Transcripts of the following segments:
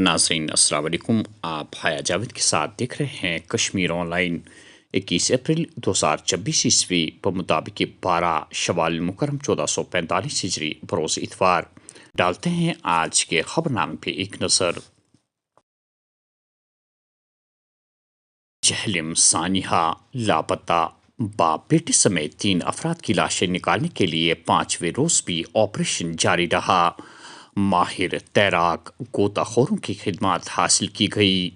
ناظرین السلام علیکم، آپ حیا جاوید کے ساتھ دیکھ رہے ہیں کشمیر آن لائن۔ 21 اپریل 2024 عیسوی بمطابق 12 شوال المکرم 1445 ہجری بروز اتوار۔ ڈالتے ہیں آج کے خبرنامے پہ ایک نظر۔ جہلم سانحہ لاپتہ، باپ بیٹے سمیت 3 افراد کی لاشیں نکالنے کے لیے 5ویں روز بھی آپریشن جاری رہا۔ ماہر تیراک غوطہ خوروں کی خدمات حاصل کی گئی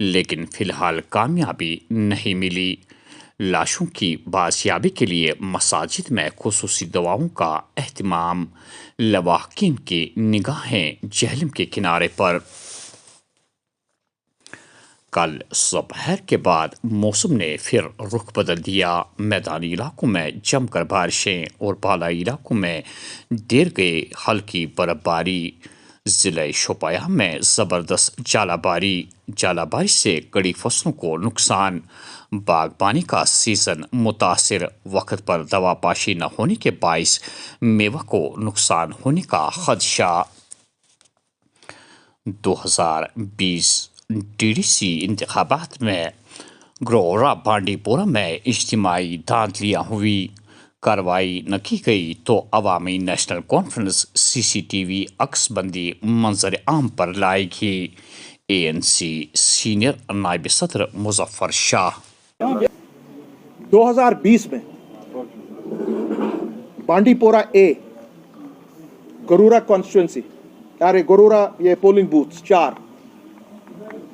لیکن فی الحال کامیابی نہیں ملی۔ لاشوں کی بازیابی کے لیے مساجد میں خصوصی دعاؤں کا اہتمام، لواحقین کی نگاہیں جہلم کے کنارے پر۔ کل دوپہر کے بعد موسم نے پھر رخ بدل دیا۔ میدانی علاقوں میں جم کر بارشیں اور بالائی علاقوں میں دیر گئے ہلکی برف باری۔ ضلع شوپیاں میں زبردست ژالہ باری سے کڑی فصلوں کو نقصان، باغبانی کا سیزن متاثر، وقت پر دوا پاشی نہ ہونے کے باعث میوہ کو نقصان ہونے کا خدشہ۔ 2020 ڈی ڈی سی انتخابات میں گرورا بانڈی پورہ میں اجتماعی دھاندلیاں ہوئی، کارروائی نہ کی گئی تو عوامی نیشنل کانفرنس سی سی ٹی وی عکس بندی منظر عام پر لائے گی۔ اے این سی سینئر نائب صدر مظفر شاہ۔ 2020 میں بانڈی پورہ اے گرورا کانسٹیچوئنسی، گرورا یہ پولنگ بوتھ 4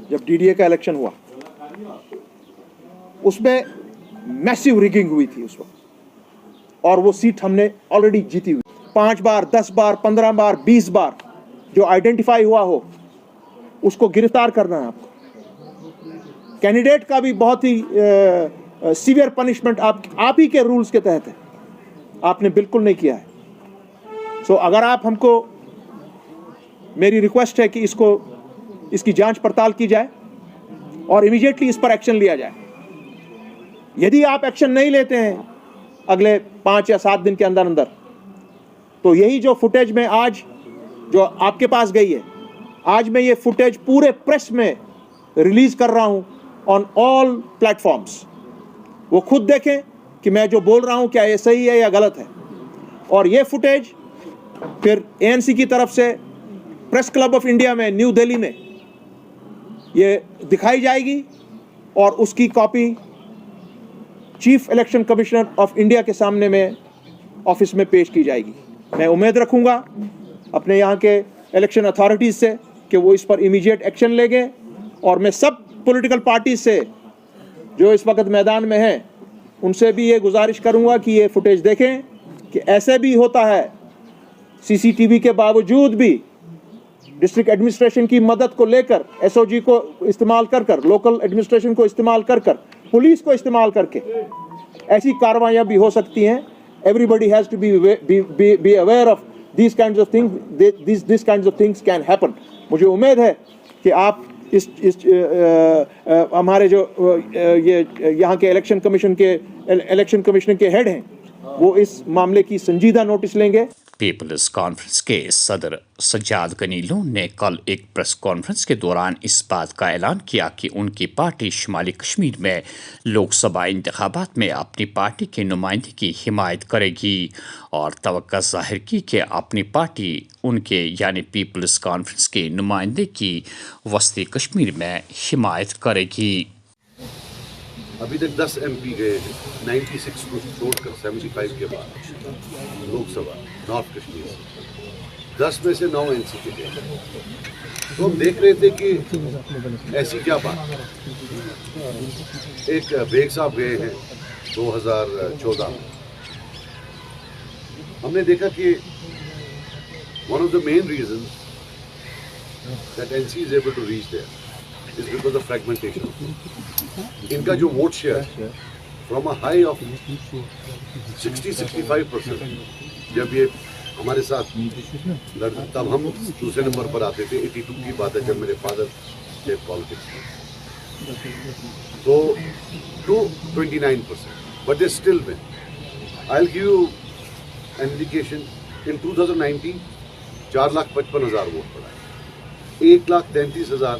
جب ڈی ڈی اے کا الیکشن ہوا، اس میں میسیو ریگنگ ہوئی تھی اس وقت، اور وہ سیٹ ہم نے آلریڈی جیتی ہوئی۔ 5 بار 10 بار 15 بار 20 بار جو آئیڈینٹیفائی ہوا ہو اس کو گرفتار کرنا ہے آپ کو۔ کینڈیڈیٹ کا بھی بہت ہی سیویئر پنشمنٹ آپ ہی کے رولز کے تحت ہے، آپ نے بالکل نہیں کیا ہے۔ سو اگر آپ ہم کو، میری ریکویسٹ ہے کہ اس کی جانچ پڑتال کی جائے اور امیڈیٹلی اس پر ایکشن لیا جائے۔ یدی آپ ایکشن نہیں لیتے ہیں اگلے 5 یا 7 دن کے اندر تو یہی جو فوٹیج میں آج جو آپ کے پاس گئی ہے، آج میں یہ فوٹیج پورے پریس میں ریلیز کر رہا ہوں آن آل پلیٹ فارمز، وہ خود دیکھیں کہ میں جو بول رہا ہوں کیا یہ صحیح ہے یا غلط ہے۔ اور یہ فوٹیج پھر اے این سی کی طرف سے پریس کلب آف انڈیا میں نیو دہلی میں یہ دکھائی جائے گی اور اس کی copy chief election commissioner of India کے سامنے میں آفس میں پیش کی جائے گی۔ میں امید رکھوں گا اپنے یہاں کے الیکشن اتھارٹیز سے کہ وہ اس پر امیڈیٹ ایکشن لیں گے، اور میں سب پولیٹیکل پارٹیز سے جو اس وقت میدان میں ہیں ان سے بھی یہ گزارش کروں گا کہ یہ فوٹیج دیکھیں کہ ایسے بھی ہوتا ہے، سی سی ٹی وی کے باوجود بھی ڈسٹرکٹ ایڈمنسٹریشن کی مدد کو لے کر، ایس او جی کو استعمال کر لوکل ایڈمنسٹریشن کو استعمال کر پولیس کو استعمال کر کے ایسی کاروائیاں بھی ہو سکتی ہیں۔ Everybody has to be aware of these kinds of things. These kinds of things can happen. مجھے امید ہے کہ آپ ہمارے جو یہاں کے الیکشن کمیشن کے ہیڈ ہیں وہ اس معاملے کی سنجیدہ نوٹس لیں گے۔ پیپلز کانفرنس کے صدر سجاد غنی لون نے کل ایک پریس کانفرنس کے دوران اس بات کا اعلان کیا کہ ان کی پارٹی شمالی کشمیر میں لوک سبھا انتخابات میں اپنی پارٹی کے نمائندے کی حمایت کرے گی، اور توقع ظاہر کی کہ اپنی پارٹی ان کے یعنی پیپلز کانفرنس کے نمائندے کی وسطی کشمیر میں حمایت کرے گی۔ ابھی تک 10 ایم پی گئے ہیں، 96 کو چھوڑ کر 75 کے بعد لوک سبھا نارتھ کشمیر سے 10 میں سے 9 این سی کے گئے۔ تو ہم دیکھ رہے تھے کہ ایسی کیا بات۔ ایک بیگ صاحب گئے ہیں 2014 میں، ہم نے دیکھا کہ one of the main reason that N C is able to reach their is because of fragmentation. ان کا جو vote share from a high of 60-65%، جب یہ ہمارے ساتھ لڑتے تب ہم دوسرے نمبر پر آتے تھے۔ 82 کی بات ہے جب میرے فادر تھے پالیٹکس میں، تو 29%، but they still one. I will give you an indication, in 2019 4,55,000 vote پڑا ہے، 1,33,000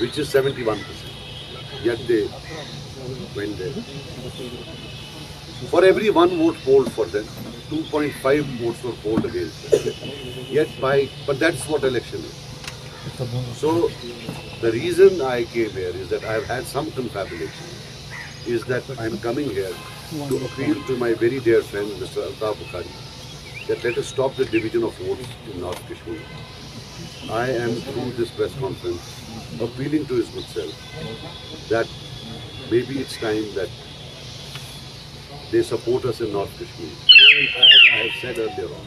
which is 71%. Yet they went there. For every 1 vote polled for them, 2.5 votes were polled against them. But that's what election is. So the reason I came here is that I've had some confabulation, is that I'm coming here to appeal to my very dear friend Mr. Altaf Bukhari that let us stop the division of votes in North Kashmir. I am through this press conference appealing to his good self that maybe it's time that they support us in North Kashmir. And as I have said earlier on,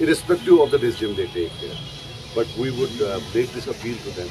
irrespective of the decision they take here. But we would make this appeal to them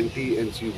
NT-NC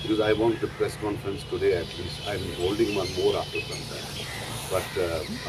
because I want the press conference today at least. I'm holding one more after some time. But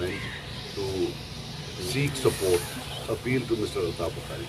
meant to seek support, appeal to Mr. Altaf Bukhari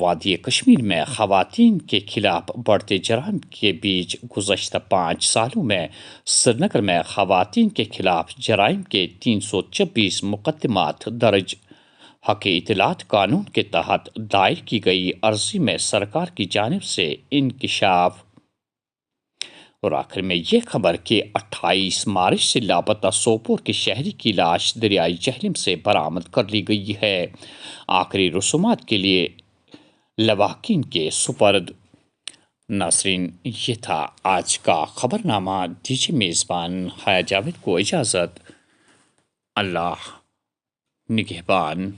وادی کشمیر میں خواتین کے خلاف بڑھتے جرائم کے بیچ گزشتہ 5 سالوں میں سری نگر میں خواتین کے خلاف جرائم کے 326 مقدمات درج۔ حق اطلاعات قانون کے تحت دائر کی گئی عرضی میں سرکار کی جانب سے انکشاف۔ اور آخر میں یہ خبر کہ 28 مارچ سے لاپتہ سوپور کے شہری کی لاش دریائے جہلم سے برآمد کر لی گئی ہے، آخری رسومات کے لیے لواحقین کے سپرد۔ ناظرین، یہ تھا آج کا خبرنامہ۔ دیجیے میزبان حیا جاوید کو اجازت۔ اللہ نگہبان۔